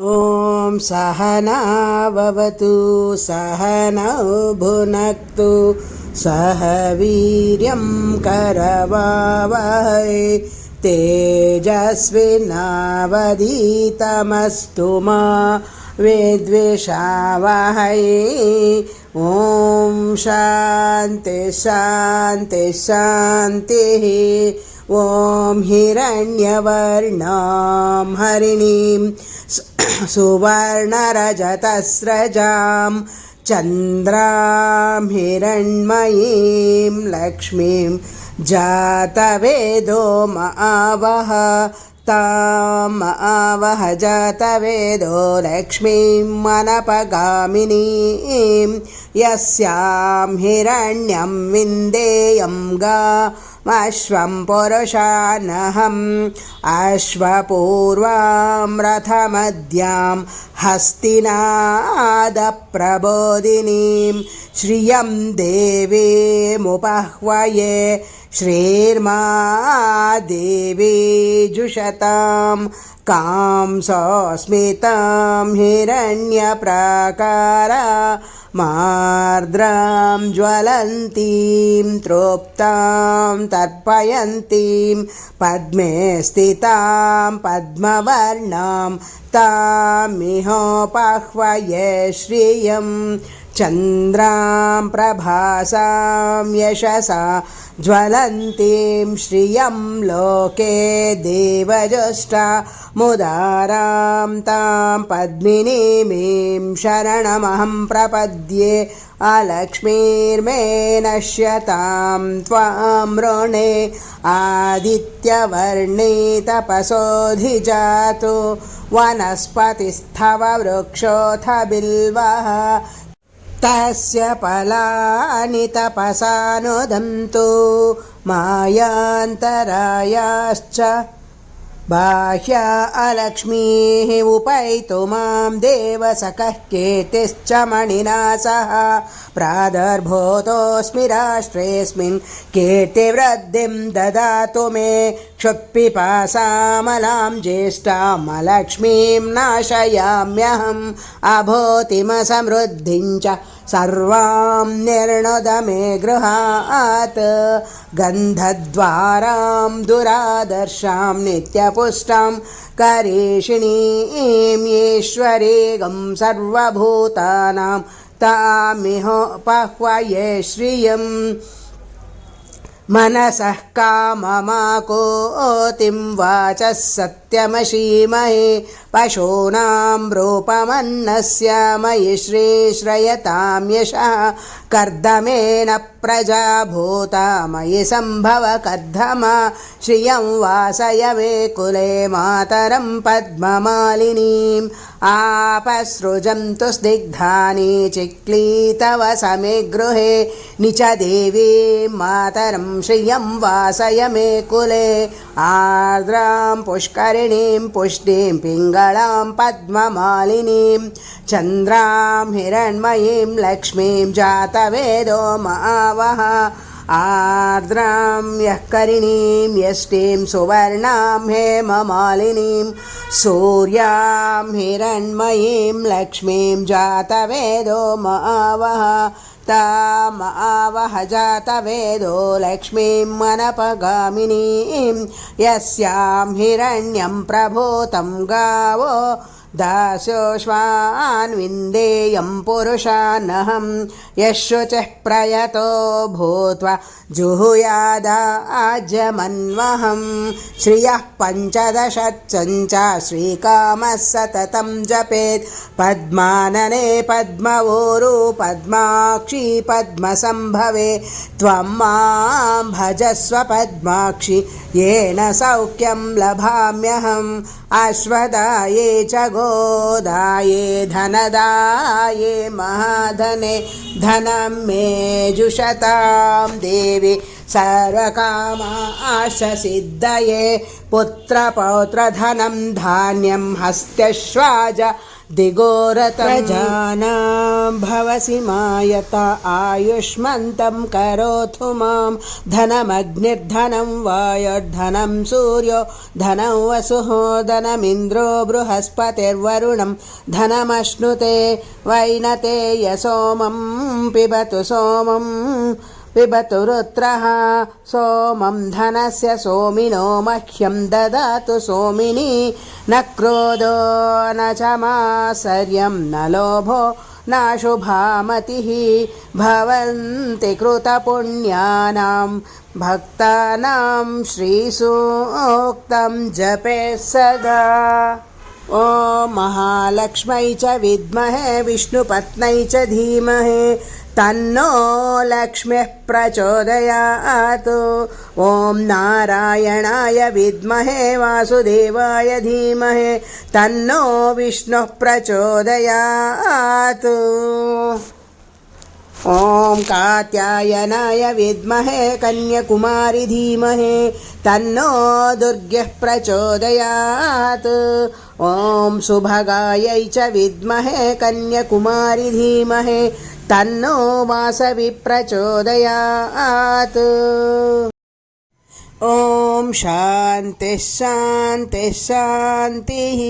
ॐ सहनाववतु सहनौ भुनक्तु सह वीर्यं करवावहै तेजस्विनावधीतमस्तु मा विद्विषावहै। ॐ शान्ति शान्ति शान्तिः। ॐ हिरण्यवर्णां हरिणीं सुवर्णरजतस्रजां चन्द्रां हिरण्मयीं लक्ष्मीं जातवेदो महावह तां महावह जातवेदो लक्ष्मीं मनपगामिनीं यस्यां हिरण्यं विन्देयं गामश्वं पुरुषानहम् अश्वपूर्वां रथमद्यां हस्तिनादप्रबोधिनीं श्रियं देवीमुपह्वये श्रीर्मा देवी जुषतां कांसोऽस्मितां हिरण्यप्राकारामार्द्रां ज्वलन्तीं तृप्तां तर्पयन्तीं पद्मे स्थितां पद्मवर्णां तामिहोपह्वये श्रियं चन्द्रां प्रभासां यशसा ज्वलन्तीं श्रियं लोके देवजुष्टामुदारां तां पद्मिनीमीं शरणमहं प्रपद्ये। अलक्ष्मीर्मे नश्यतां त्वां ऋणे आदित्यवर्णे तपसोऽधिजातो वनस्पतिस्थव वृक्षोऽथ बिल्वः तस्य फलानि तपसानुदन्तु मायान्तरायाश्च बाह्या अलक्ष्मीः उपैतु मां देवसखः कीर्तिश्च मणिना सह प्रादुर्भूतोऽस्मि राष्ट्रेऽस्मिन् कीर्तिवृद्धिं ददातु मे क्षुत्पिपासामलां ज्येष्ठामलक्ष्मीं नाशयाम्यहम् अभूतिमसमृद्धिं च सर्वां निर्णुद मे गृहात् गन्धद्वारां दुरादर्शां नित्यपुष्टां करीषिणीं ईश्वरीगं सर्वभूतानां तामिहोपह्वये श्रियम् मनसः काममाकोतिं वाचः सत्यमशीमहे पशूनां रूपमन्नस्य मयि श्रीश्रयतां यशः कर्दमेन प्रजा भूता मयि सम्भव कर्धमा श्रियं वासय मे कुले मातरं पद्ममालिनीम् आपसृजन्तु स्निग्धानि चिक्लीतव समे गृहे निच देवीं मातरं श्रियं वासय मे कुले आर्द्रां पुष्करिणीं पुष्टिं पिङ्गळां पद्ममालिनीं चन्द्रां हिरण्मयीं लक्ष्मीं जातवेदो महावह आर्द्रां यः करिणीं यष्टिं सुवर्णां हेममालिनीं सूर्यां हिरण्मयीं लक्ष्मीं जातवेदो महावह तामावह जातवेदो लक्ष्मीं मनपगामिनीं यस्यां हिरण्यं प्रभूतं गावो दासोऽश्वान् विन्देयं पुरुषानहं यशुचिः प्रयतो भूत्वा जुहुयादाज्यमन्वहं श्रियः पञ्चदशच्चञ्च श्रीकामः सततं जपेत् पद्मानने पद्मवोरु पद्माक्षी पद्मसम्भवे त्वं मां भजस्व पद्माक्षि येन सौख्यं लभाम्यहम् अश्वदाये च गोदाये धनदाये महाधने धनं मे जुषतां देवी सर्वकामाशसिद्धये पुत्रपौत्रधनं धान्यं हस्त्यश्वाज दिगोरतं प्रजानां भवसि मायत आयुष्मन्तं करोतु मां धनमग्निर्धनं वायुर्धनं सूर्यो धनं वसुः धनमिन्द्रो बृहस्पतिर्वरुणं धनमश्नुते वैनतेय सोमं पिबतु रुद्रः सोमं धनस्य सोमिनो मह्यं ददातु सोमिनी न क्रोधो न च मात्सर्यं न लोभो नाशुभामतिः भवन्ति कृतपुण्यानां भक्तानां श्रीसूक्तं जपे सदा। ॐ महालक्ष्मै च विद्महे विष्णुपत्न्यै च धीमहि तन्नो लक्ष्मीः प्रचोदयात्। ॐ नारायणाय विद्महे वासुदेवाय धीमहि तन्नो विष्णुः प्रचोदयात्। ॐ कात्यायनाय विद्महे कन्याकुमारी धीमहि तन्नो दुर्गः प्रचोदयात्। ॐ सुभगायै च विद्महे कन्याकुमारी धीमहि तन्नो वासवी प्रचोदयात्। ॐ शान्तिः शान्तिः शान्तिः।